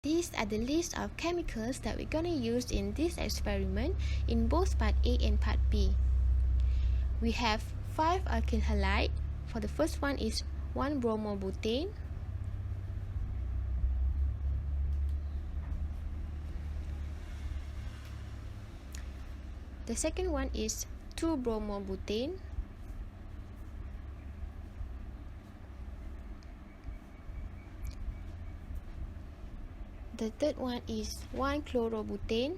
These are the list of chemicals that we're going to use in this experiment in both part A and part B. We have 5 alkyl halide. For the first one is 1-bromobutane. The second one is 2-bromobutane. The third one is 1-chlorobutane.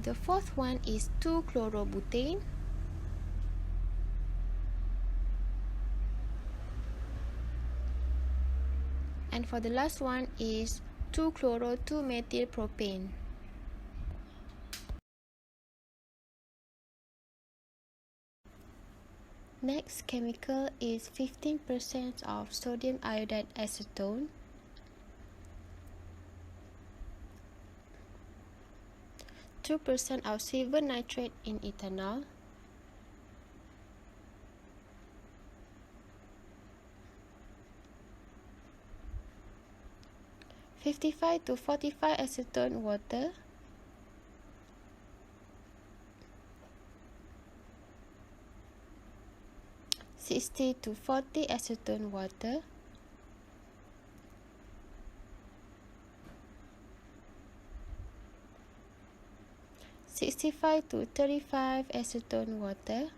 The fourth one is 2-chlorobutane. And for the last one is 2-chloro-2-methylpropane. Next chemical is 15% of sodium iodide acetone, 2% of silver nitrate in ethanol, (55 to 45 acetone water), (60 to 40 acetone water), (65 to 35 acetone water),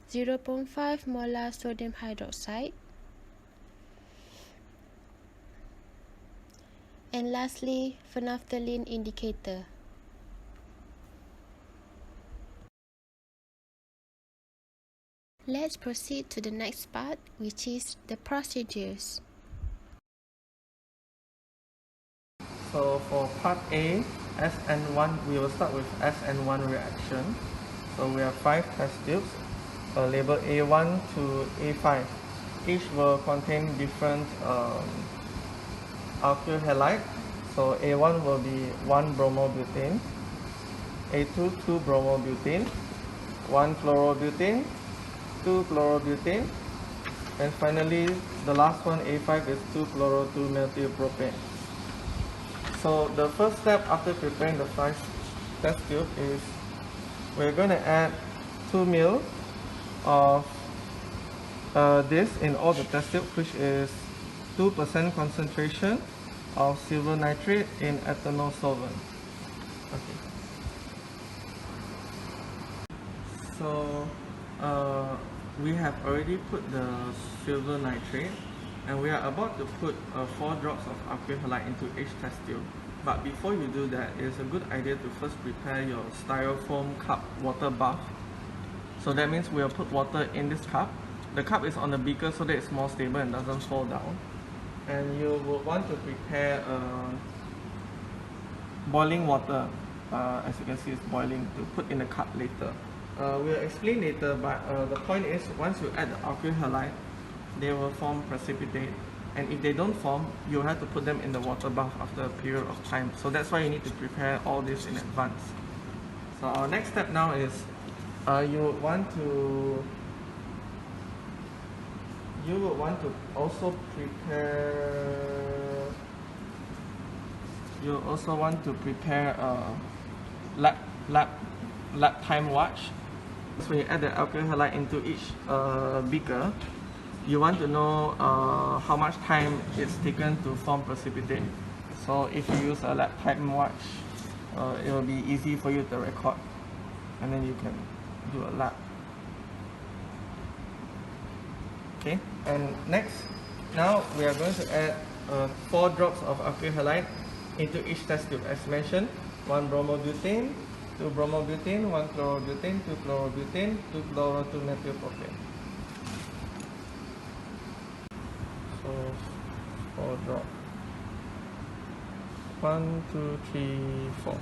(0.5 molar sodium hydroxide), and lastly, phenolphthalein indicator. Let's proceed to the next part, which is the procedures. So for part A, SN1, we will start with SN1 reaction. So we have 5 test tubes, labeled A1 to A5. Each will contain different alkyl halide. So A1 will be 1-bromobutane, A2 2-bromobutane, 1-chlorobutane, 2-chlorobutane, and finally the last one, A5, is 2-chloro-2-methylpropane. So the first step after preparing the 5 test tube is we're going to add 2 ml of this in all the test tubes, which is 2% concentration of silver nitrate in ethanol solvent. Okay. So we have already put the silver nitrate, and we are about to put 4 drops of alkyl halide into each test tube. But before you do that, it's a good idea to first prepare your styrofoam cup water bath. So that means we'll put water in this cup. The cup is on the beaker so that it's more stable and doesn't fall down. And you will want to prepare boiling water. As you can see, it's boiling, to put in the cup later. We'll explain later, but the point is, once you add the alkyl halide, they will form precipitate, and if they don't form, you have to put them in the water bath after a period of time. So that's why you need to prepare all this in advance. So our next step now is you would want to also prepare a lap time watch. So when you add the alkyl halide into each beaker, you want to know how much time it's taken to form precipitate. So if you use a lap time watch, it will be easy for you to record, and then you can do a lap. Okay, and next, now we are going to add 4 drops of alkyl halide into each test tube. As mentioned, 1-bromobutane, 2-bromobutane, 1-chlorobutane, 2-chlorobutane, 2-chloro-2-methylpropane. So 4 drops. 1, 2, 3, 4.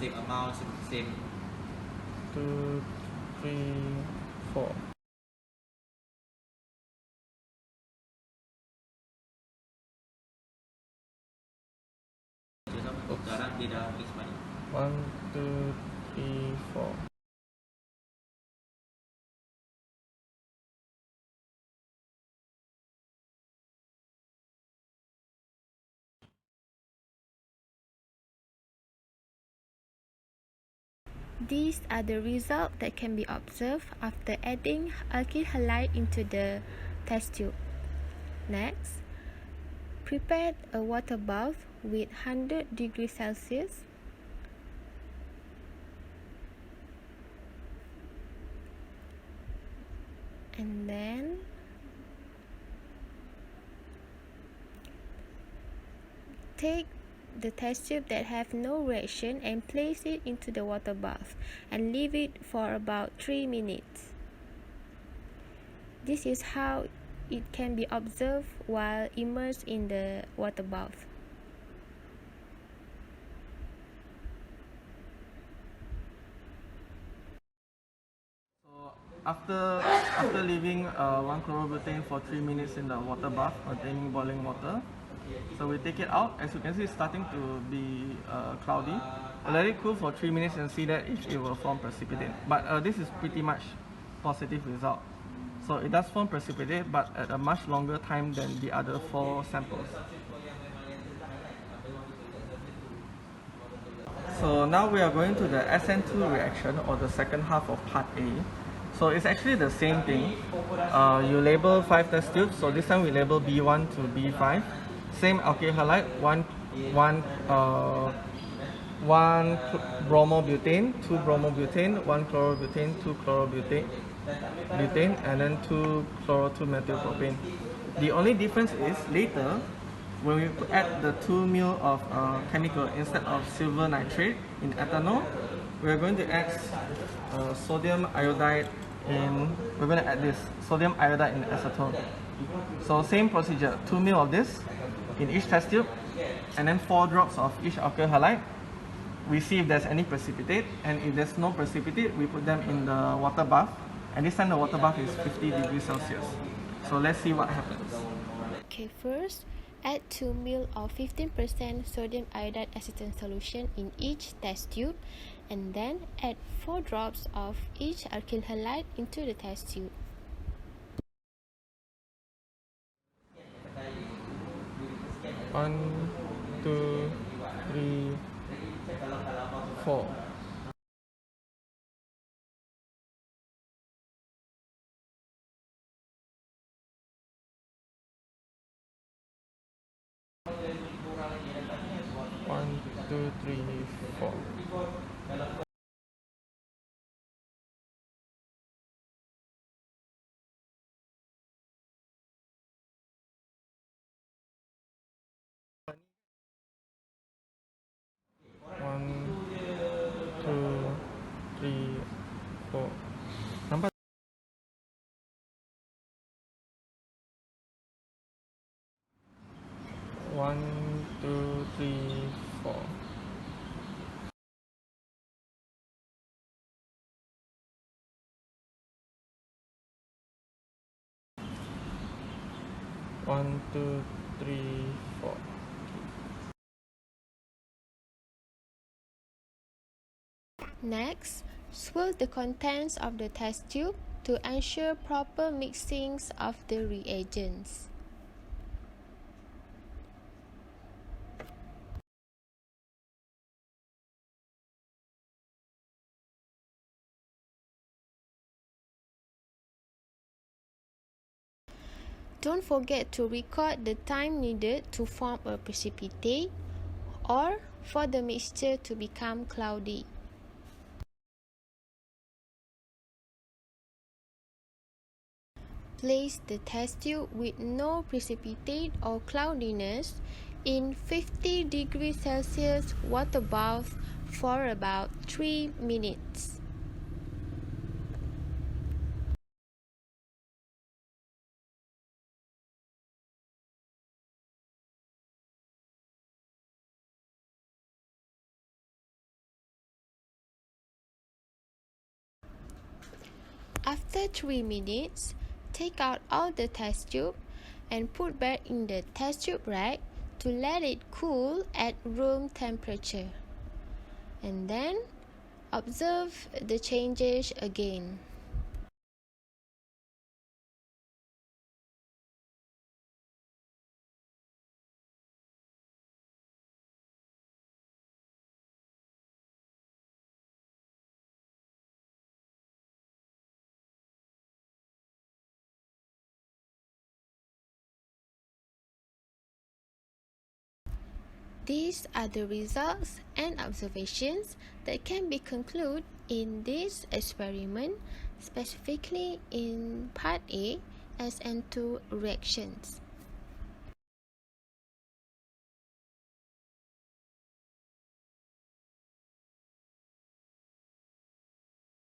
same amount, same. 2, 3, 4. Sekarang dia dah mix balik. 1, 2, 3, 4. These are the results that can be observed after adding alkyl halide into the test tube. Next, prepare a water bath with 100 degrees Celsius. And then take the test tube that have no reaction and place it into the water bath and leave it for about 3 minutes. This is how it can be observed while immersed in the water bath. So after leaving 1 chlorobutane for 3 minutes in the water bath containing boiling water, so we take it out. As you can see, it's starting to be cloudy. We'll let it cool for 3 minutes and see that if it will form precipitate. But this is pretty much positive result. So it does form precipitate, but at a much longer time than the other 4 samples. So now we are going to the SN2 reaction, or the second half of part A. So it's actually the same thing. You label 5 test tubes. So this time we label B1 to B5. Same alkyl halide, one bromobutane, 2 bromobutane, 1 chlorobutane, 2 chlorobutane, and then 2 chloro-2-methylpropane. The only difference is later, when we add the 2 ml of chemical instead of silver nitrate in ethanol, we're going to add sodium iodide we're going to add this sodium iodide in acetone. So same procedure, 2 ml of this in each test tube, and then 4 drops of each alkyl halide. We see if there's any precipitate, and if there's no precipitate, we put them in the water bath, and this time the water bath is 50 degrees Celsius. So let's see what happens. Okay, first, add 2 ml of 15% sodium iodide acetone solution in each test tube, and then add 4 drops of each alkyl halide into the test tube. One, 2, 3, 4. One, 2, 3, 4. One, 2, 3, 4. Number 1, 2, 3, 4. One, 2, 3, 4. Next, swirl the contents of the test tube to ensure proper mixings of the reagents. Don't forget to record the time needed to form a precipitate or for the mixture to become cloudy. Place the test tube with no precipitate or cloudiness in 50 degrees Celsius water bath for about 3 minutes. After 3 minutes, take out all the test tube and put back in the test tube rack to let it cool at room temperature. And then observe the changes again. These are the results and observations that can be concluded in this experiment, specifically in Part A, SN2 reactions.